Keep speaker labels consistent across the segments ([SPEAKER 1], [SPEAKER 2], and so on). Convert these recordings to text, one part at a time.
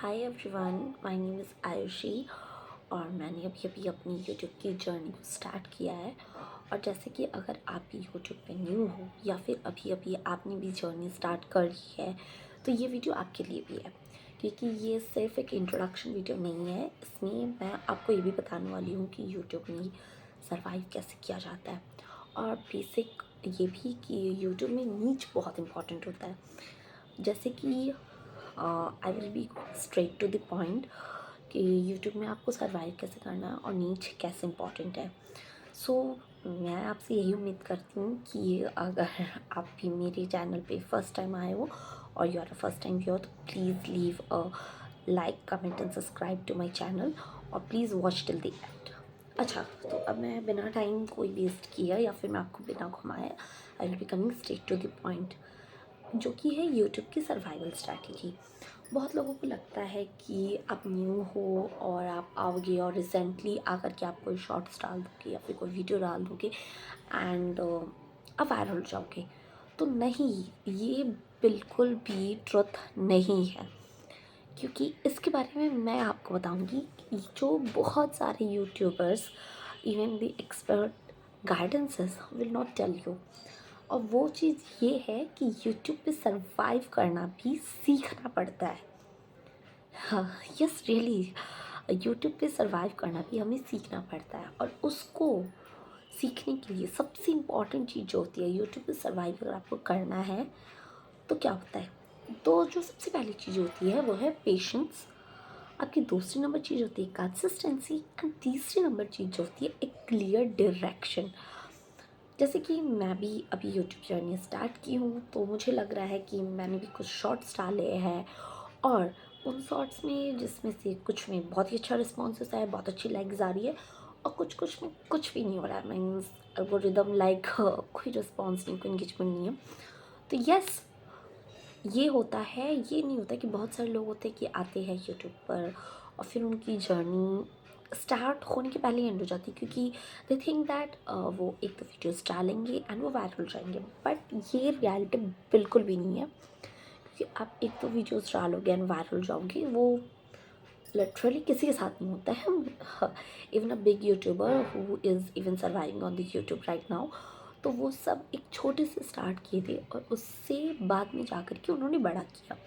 [SPEAKER 1] Hi everyone, my name is Ayushi और मैंने अभी अभी अपनी यूट्यूब की जर्नी को स्टार्ट किया है। और जैसे कि अगर आप भी यूट्यूब पे न्यू हो या फिर अभी अभी आपने भी जर्नी स्टार्ट कर ली है तो ये वीडियो आपके लिए भी है, क्योंकि ये सिर्फ एक इंट्रोडक्शन वीडियो नहीं है। इसमें मैं आपको ये भी बताने वाली हूँ कि यूट्यूब में सर्वाइव कैसे किया जाता है, और बेसिक ये भी कि यूट्यूब में नीच बहुत इंपॉर्टेंट होता है। जैसे कि I will be straight to the point कि यूट्यूब में आपको सर्वाइव कैसे करना है और नीच कैसे इम्पॉर्टेंट है। सो मैं आपसे यही उम्मीद करती हूँ कि अगर आप भी मेरे चैनल पे फर्स्ट टाइम आए हो और you are a first time viewer, तो please leave a like, comment and subscribe to my channel और please watch till the end. अच्छा, तो अब मैं बिना टाइम कोई वेस्ट किया या फिर मैं आपको बिना घुमाए I will be coming straight to the point, जो कि है यूट्यूब की सर्वाइवल स्ट्रैटेजी। बहुत लोगों को लगता है कि आप न्यू हो और आप आओगे और रिसेंटली आकर के आप कोई शॉर्ट्स डाल दोगे या फिर कोई वीडियो डाल दोगे एंड आप वायरल हो जाओगे। तो नहीं, ये बिल्कुल भी ट्रुथ नहीं है, क्योंकि इसके बारे में मैं आपको बताऊंगी कि जो बहुत सारे YouTubers, even the expert guidances will not tell you. और वो चीज़ ये है कि यूट्यूब पे सरवाइव करना भी सीखना पड़ता है। हाँ, यस रियली, यूट्यूब पे सरवाइव करना भी हमें सीखना पड़ता है। और उसको सीखने के लिए सबसे इम्पॉर्टेंट चीज़ जो होती है यूट्यूब पे सर्वाइव अगर आपको करना है तो क्या होता है, तो जो सबसे पहली चीज़ होती है वो है पेशेंस। आपकी दूसरी नंबर चीज़ होती है कंसिस्टेंसी एंड तीसरी नंबर चीज़ जो होती है एक क्लियर डायरेक्शन। जैसे कि मैं भी अभी यूट्यूब जर्नी स्टार्ट की हूँ तो मुझे लग रहा है कि मैंने भी कुछ शॉर्ट्स डाले हैं और उन शॉर्ट्स में जिसमें से कुछ में बहुत ही अच्छा रिस्पॉन्सेस आया, बहुत अच्छी लाइक्स आ रही है, और कुछ कुछ में कुछ भी नहीं हो रहा है, मीन्स एल्गोरिदम लाइक कोई रिस्पॉन्स नहीं, कोई इंगेजमेंट नहीं है। तो यस, ये होता है, ये नहीं होता कि बहुत सारे लोग होते हैं कि आते हैं यूट्यूब पर और फिर उनकी जर्नी स्टार्ट होने के पहले एंड हो जाती है, क्योंकि दे थिंक दैट वो एक तो वीडियोस डालेंगे एंड वो वायरल हो जाएंगे। बट ये रियलिटी बिल्कुल भी नहीं है, क्योंकि आप एक तो वीडियोस डालोगे एंड वायरल हो जाओगे, वो लिटरली किसी के साथ नहीं होता है। Even a big YouTuber who is even surviving on the YouTube right now, तो वो सब एक छोटे से स्टार्ट किए थे और उससे बाद में जाकर के उन्होंने बड़ा किया।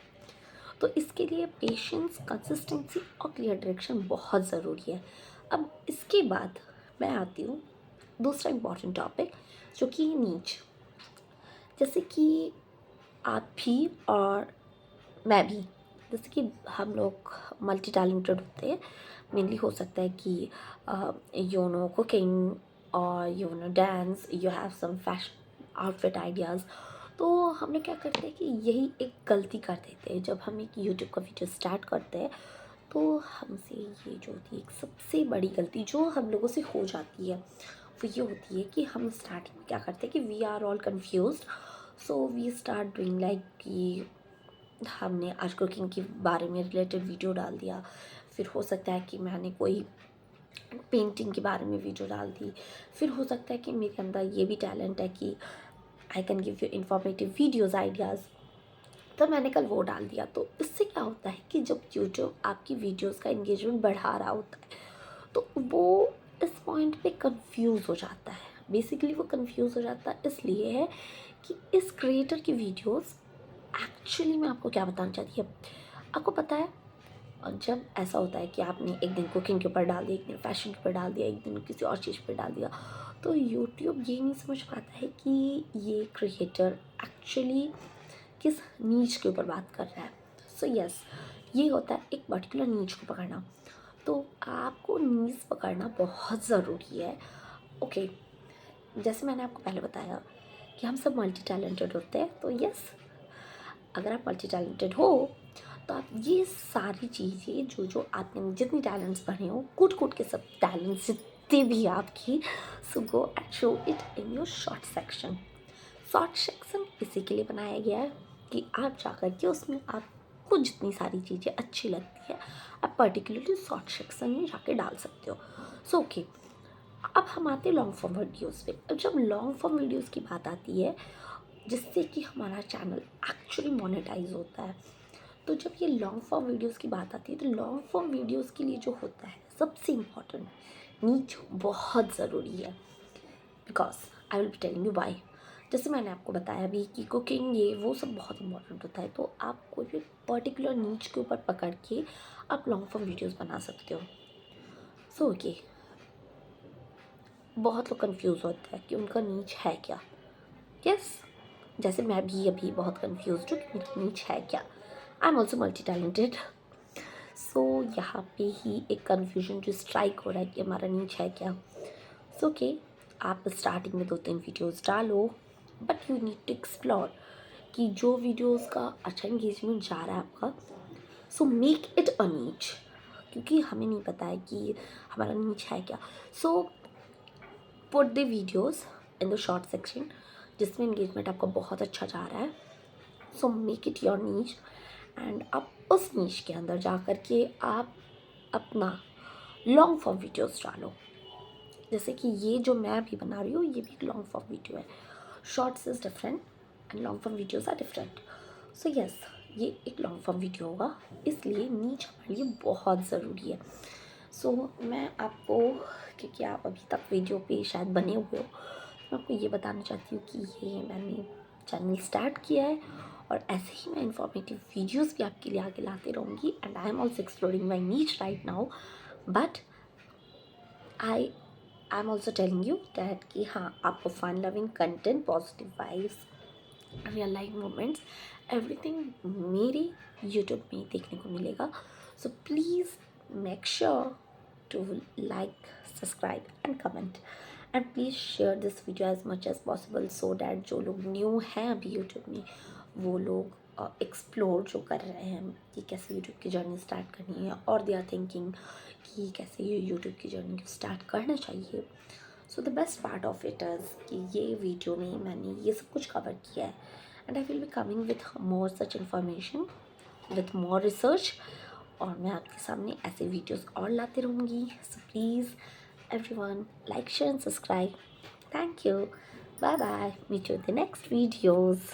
[SPEAKER 1] तो इसके लिए पेशेंस, कंसिस्टेंसी और क्लियर डायरेक्शन बहुत ज़रूरी है। अब इसके बाद मैं आती हूँ दूसरा इम्पॉर्टेंट टॉपिक, जो कि नीच। जैसे कि आप भी और मैं भी, जैसे कि हम लोग मल्टी टैलेंटेड होते हैं। मेनली हो सकता है कि यू नो कुकिंग और you know dance, you have some fashion outfit ideas. तो हम लोग क्या करते हैं कि यही एक गलती कर देते हैं जब हम एक यूट्यूब का वीडियो स्टार्ट करते हैं। तो हमसे ये जो होती है एक सबसे बड़ी गलती जो हम लोगों से हो जाती है वो ये होती है कि हम स्टार्टिंग में क्या करते हैं कि we are all confused. So we start doing like कि हमने आज कुकिंग के बारे में रिलेटेड वीडियो डाल दिया, फिर हो सकता है कि मैंने कोई पेंटिंग के बारे में वीडियो डाल दी, फिर हो सकता है कि मेरे अंदर ये भी टैलेंट है कि I can give you informative videos ideas, तो मैंने कल वो डाल दिया। तो इससे क्या होता है कि जब यूट्यूब आपकी वीडियोज़ का इंगेजमेंट बढ़ा रहा होता है तो वो इस पॉइंट पे कंफ्यूज हो जाता है। बेसिकली वो कंफ्यूज हो जाता है इसलिए है कि इस क्रिएटर की वीडियोस एक्चुअली मैं आपको क्या बताना चाहती हूँ, आपको पता है। और जब ऐसा होता है कि आपने एक दिन कुकिंग के ऊपर डाल दिया, एक दिन फैशन के ऊपर डाल दिया, एक दिन किसी और चीज़ पर डाल दिया, तो यूट्यूब ये नहीं समझ पाता है कि ये क्रिएटर एक्चुअली किस नीच के ऊपर बात कर रहा है। सो यस, ये होता है एक पर्टिकुलर नीच को पकड़ना। तो आपको नीच पकड़ना बहुत ज़रूरी है। ओके, जैसे मैंने आपको पहले बताया कि हम सब मल्टी टैलेंटेड होते हैं, तो यस, अगर आप मल्टी टैलेंटेड हो तो आप ये सारी चीज़ें जो जो आपने जितनी टैलेंट्स पढ़े हो, कूट कूट के सब टैलेंट्स जितने भी आपकी, so go and show it in your short section. Short section इसी के लिए बनाया गया है कि आप जाकर के उसमें आपको जितनी सारी चीज़ें अच्छी लगती है आप पर्टिकुलरली शॉर्ट सेक्शन में जाके डाल सकते हो। सो ओके, अब हम आते हैं लॉन्ग फॉर्म वीडियोज़ पे। अब जब लॉन्ग फॉर्म वीडियोज़ की बात आती है जिससे कि हमारा चैनल एक्चुअली मोनेटाइज होता है, तो जब ये लॉन्ग फॉर्म वीडियोस की बात आती है तो लॉन्ग फॉर्म वीडियोस के लिए जो होता है सबसे इम्पॉर्टेंट, नीच बहुत ज़रूरी है। Because I will be telling you why. जैसे मैंने आपको बताया अभी कि कुकिंग ये वो सब बहुत इंपॉर्टेंट होता है, तो आप कोई भी पर्टिकुलर नीच के ऊपर पकड़ के आप लॉन्ग फॉर्म वीडियोस बना सकते हो। सो ओके, बहुत लोग कंफ्यूज होते हैं कि उनका नीच है क्या। यस, जैसे मैं भी अभी बहुत कंफ्यूज हूँ कि मेरा नीच है क्या। I am also multi talented. So यहाँ पे ही एक कन्फ्यूजन जो स्ट्राइक हो रहा है कि हमारा नीच है क्या। सो ओके, आप स्टार्टिंग में 2-3 वीडियोस डालो, but you need to explore कि जो वीडियोस का अच्छा इंगेजमेंट जा रहा है आपका, सो मेक इट अ नीच, क्योंकि हमें नहीं पता है कि हमारा नीच है क्या। So put the videos in the short section जिसमें इंगेजमेंट आपका बहुत अच्छा जा रहा है। सो मेक इट योर नीच, एंड आप उस नीच के अंदर जा कर के आप अपना लॉन्ग फॉर्म वीडियोस डालो। जैसे कि ये जो मैं अभी बना रही हूँ ये भी एक लॉन्ग फॉर्म वीडियो है। Shorts is different and long form videos are different. So yes, ये एक लॉन्ग फॉर्म वीडियो होगा, इसलिए नीच हमारे लिए बहुत ज़रूरी है। सो मैं आपको, क्योंकि आप अभी तक वीडियो पे शायद बने हुए हो, मैं आपको ये बताना चाहती हूँ कि ये मैंने चैनल स्टार्ट किया है और ऐसे ही मैं इंफॉर्मेटिव वीडियोस भी आपके लिए आगे लाते रहूँगी। And I am also exploring my niche right now, but I am also telling you that कि हाँ, आपको fun loving content, positive vibes, real life moments, everything मेरे यूट्यूब में देखने को मिलेगा। So please make sure to like, subscribe and comment, and please share this video as much as possible, so that जो लोग न्यू हैं अभी YouTube में, वो लोग एक्सप्लोर जो कर रहे हैं कि कैसे यूट्यूब की जर्नी स्टार्ट करनी है, और दे आर थिंकिंग कि कैसे ये यूट्यूब की जर्नी स्टार्ट करना चाहिए। So the best part of it is कि ये वीडियो में मैंने ये सब कुछ कवर किया है, and I will be coming with more such information, with more research, और मैं आपके सामने ऐसे वीडियोस और लाते रहूँगी। So please everyone, like, share and subscribe. Thank you, bye bye, meet you in the next videos.